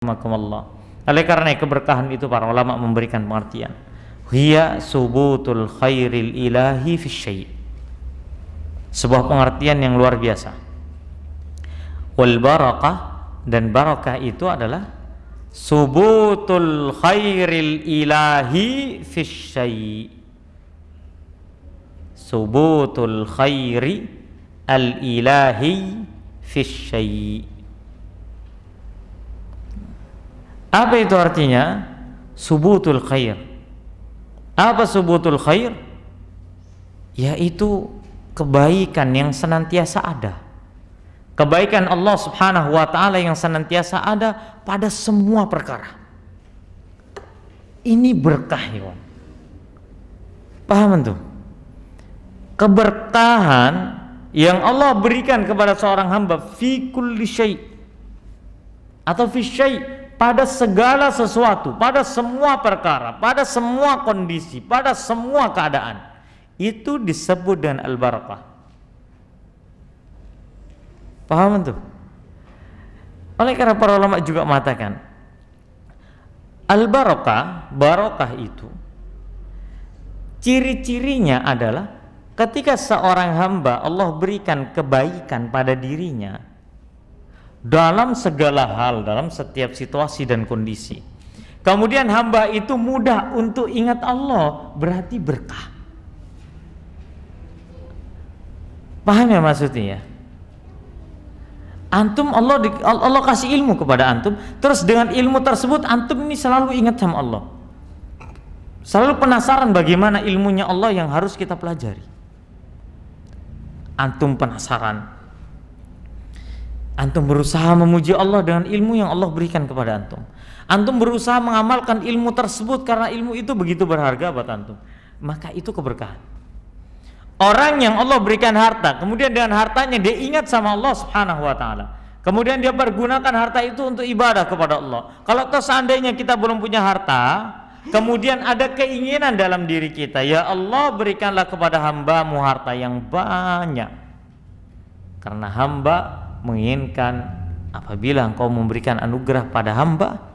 Rahimakumullah. Oleh karena keberkahan itu para ulama memberikan pengertian, hiya subutul khairil ilahi fi syai'. Sebuah pengertian yang luar biasa. Wal barakah, dan barakah itu adalah subutul khairil ilahi fi syai'. Subutul khairi al ilahi fi syai'. Apa itu artinya? Subutul khair. Apa subutul khair? Yaitu kebaikan yang senantiasa ada. Kebaikan Allah Subhanahu wa ta'ala yang senantiasa ada pada semua perkara. Ini berkah ya. Paham tuh? Keberkahan yang Allah berikan kepada seorang hamba fi kulli syai' atau fi syai', pada segala sesuatu, pada semua perkara, pada semua kondisi, pada semua keadaan, itu disebut dengan al-barakah. Paham tuh? Oleh karena para ulama juga mengatakan al-barakah, barakah itu ciri-cirinya adalah ketika seorang hamba Allah berikan kebaikan pada dirinya dalam segala hal, dalam setiap situasi dan kondisi, kemudian hamba itu mudah untuk ingat Allah, berarti berkah. Paham ya maksudnya ya? Antum Allah kasih ilmu kepada antum, terus dengan ilmu tersebut antum ini selalu ingat sama Allah, selalu penasaran bagaimana ilmunya Allah yang harus kita pelajari. Antum penasaran, antum berusaha memuji Allah dengan ilmu yang Allah berikan kepada antum. Antum berusaha mengamalkan ilmu tersebut karena ilmu itu begitu berharga buat antum. Maka itu keberkahan. Orang yang Allah berikan harta, kemudian dengan hartanya dia ingat sama Allah Subhanahu wa ta'ala, kemudian dia pergunakan harta itu untuk ibadah kepada Allah. Kalau toh seandainya kita belum punya harta, kemudian ada keinginan dalam diri kita, ya Allah berikanlah kepada hamba-Mu harta yang banyak, karena hamba menginginkan apabila Engkau memberikan anugerah pada hamba,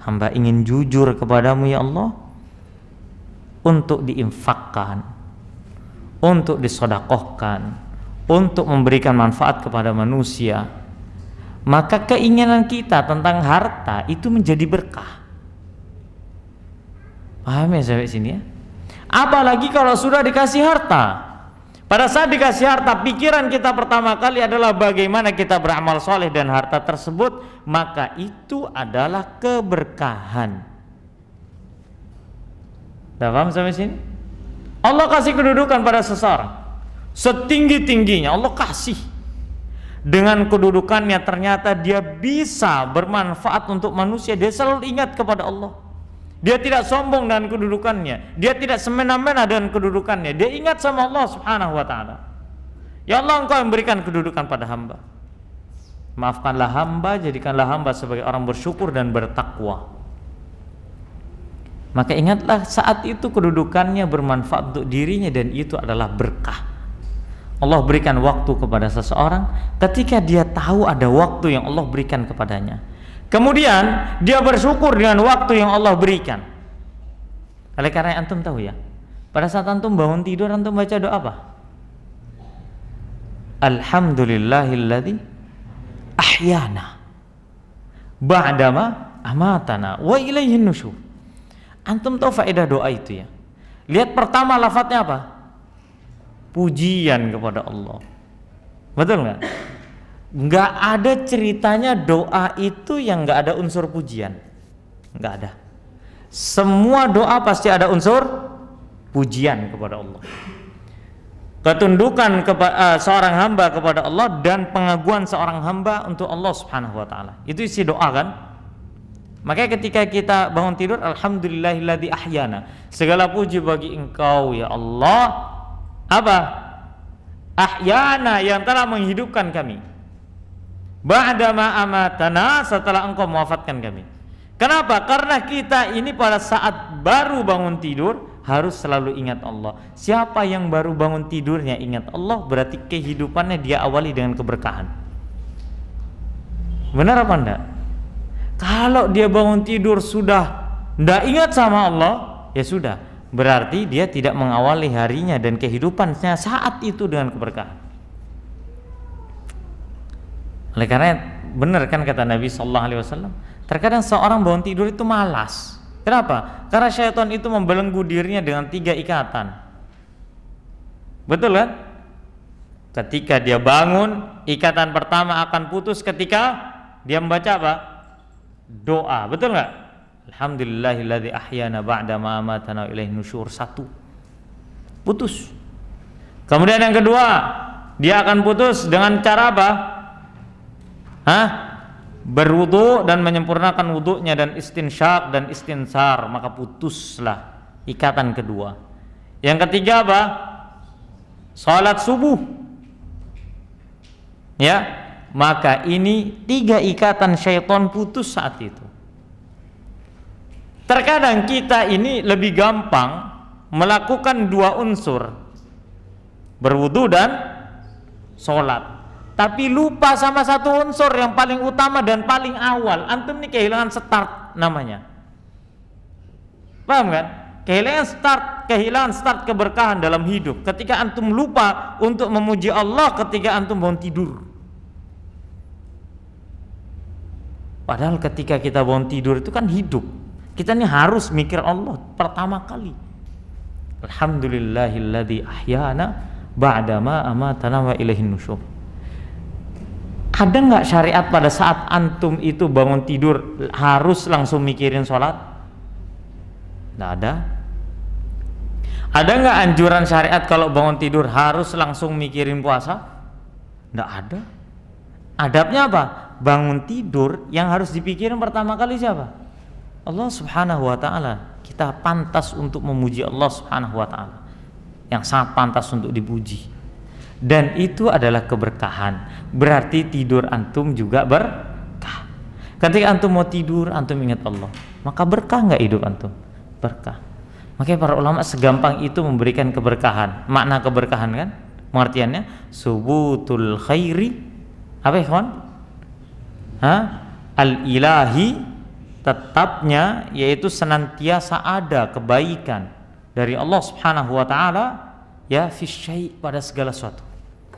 hamba ingin jujur kepadamu ya Allah untuk diinfakkan, untuk disedekahkan, untuk memberikan manfaat kepada manusia. Maka keinginan kita tentang harta itu menjadi berkah. Paham ya sampai sini ya? Apalagi kalau sudah dikasih harta. Pada saat dikasih harta, pikiran kita pertama kali adalah bagaimana kita beramal soleh dan harta tersebut, maka itu adalah keberkahan. Sudah paham sampai sini? Allah kasih kedudukan pada seseorang setinggi-tingginya, Allah kasih. Dengan kedudukannya ternyata dia bisa bermanfaat untuk manusia, dia selalu ingat kepada Allah. Dia tidak sombong dengan kedudukannya, dia tidak semena-mena dengan kedudukannya, dia ingat sama Allah Subhanahu wa ta'ala. Ya Allah, Engkau yang berikan kedudukan pada hamba, maafkanlah hamba, jadikanlah hamba sebagai orang bersyukur dan bertakwa. Maka ingatlah saat itu kedudukannya bermanfaat untuk dirinya, dan itu adalah berkah. Allah berikan waktu kepada seseorang ketika dia tahu ada waktu yang Allah berikan kepadanya, kemudian dia bersyukur dengan waktu yang Allah berikan. Oleh karena antum tahu ya, pada saat antum bangun tidur antum baca doa apa? Alhamdulillahilladzi ahyana ba'dama amatana wa ilaihin nusyur. Antum tahu faedah doa itu ya? Lihat pertama lafadznya apa? Pujian kepada Allah. Betul nggak? Nggak ada ceritanya doa itu yang nggak ada unsur pujian, nggak ada. Semua doa pasti ada unsur pujian kepada Allah, ketundukan seorang hamba kepada Allah, dan pengaguan seorang hamba untuk Allah Subhanahu wa ta'ala. Itu isi doa kan? Makanya ketika kita bangun tidur, alhamdulillahilladzi ahyana, segala puji bagi Engkau ya Allah, apa? Ahyana, yang telah menghidupkan kami, ba'dama amatana, setelah Engkau mewafatkan kami. Kenapa? Karena kita ini pada saat baru bangun tidur harus selalu ingat Allah. Siapa yang baru bangun tidurnya ingat Allah, berarti kehidupannya dia awali dengan keberkahan. Benar apa enggak? Kalau dia bangun tidur sudah tidak ingat sama Allah, ya sudah, berarti dia tidak mengawali harinya dan kehidupannya saat itu dengan keberkahan. Oleh karena benar kan kata Nabi Sallallahu Alaihi Wasallam, terkadang seorang bangun tidur itu malas. Kenapa? Karena syaitan itu membelenggu dirinya dengan 3 ikatan. Betul kan? Ketika dia bangun, ikatan pertama akan putus ketika dia membaca apa? Doa. Betul nggak? Alhamdulillahilladzi ahyana ba'da ma amatana wa ilaihin nusyur. 1. Putus. Kemudian yang kedua, dia akan putus dengan cara apa? Berwudu dan menyempurnakan wudunya dan istinsyak dan istinsar, maka putuslah ikatan kedua. Yang ketiga apa? Salat subuh. Ya, maka ini 3 ikatan syaitan putus saat itu. Terkadang kita ini lebih gampang melakukan 2 unsur, berwudu dan salat, tapi lupa sama 1 unsur yang paling utama dan paling awal. Antum ini kehilangan start namanya. Paham kan? Kehilangan start keberkahan dalam hidup ketika antum lupa untuk memuji Allah ketika antum bangun tidur. Padahal ketika kita bangun tidur itu kan hidup. Kita ini harus mikir Allah pertama kali. Alhamdulillahilladzi ahyana ba'da ma amatana wa ilaihin nusyur. Ada nggak syariat pada saat antum itu bangun tidur harus langsung mikirin sholat? Nggak ada. Ada nggak anjuran syariat kalau bangun tidur harus langsung mikirin puasa? Nggak ada. Adabnya apa? Bangun tidur yang harus dipikirin pertama kali siapa? Allah Subhanahu wa ta'ala. Kita pantas untuk memuji Allah Subhanahu wa ta'ala, yang sangat pantas untuk dipuji. Dan itu adalah keberkahan. Berarti tidur antum juga berkah. Ketika antum mau tidur, antum ingat Allah, maka berkah nggak hidup antum? Berkah. Makanya para ulama segampang itu memberikan keberkahan. Makna keberkahan kan? Pengertiannya subutul khairi apa ya kawan? Al-ilahi, tetapnya, yaitu senantiasa ada kebaikan dari Allah Subhanahu wa ta'ala, ya fi syai', pada segala sesuatu.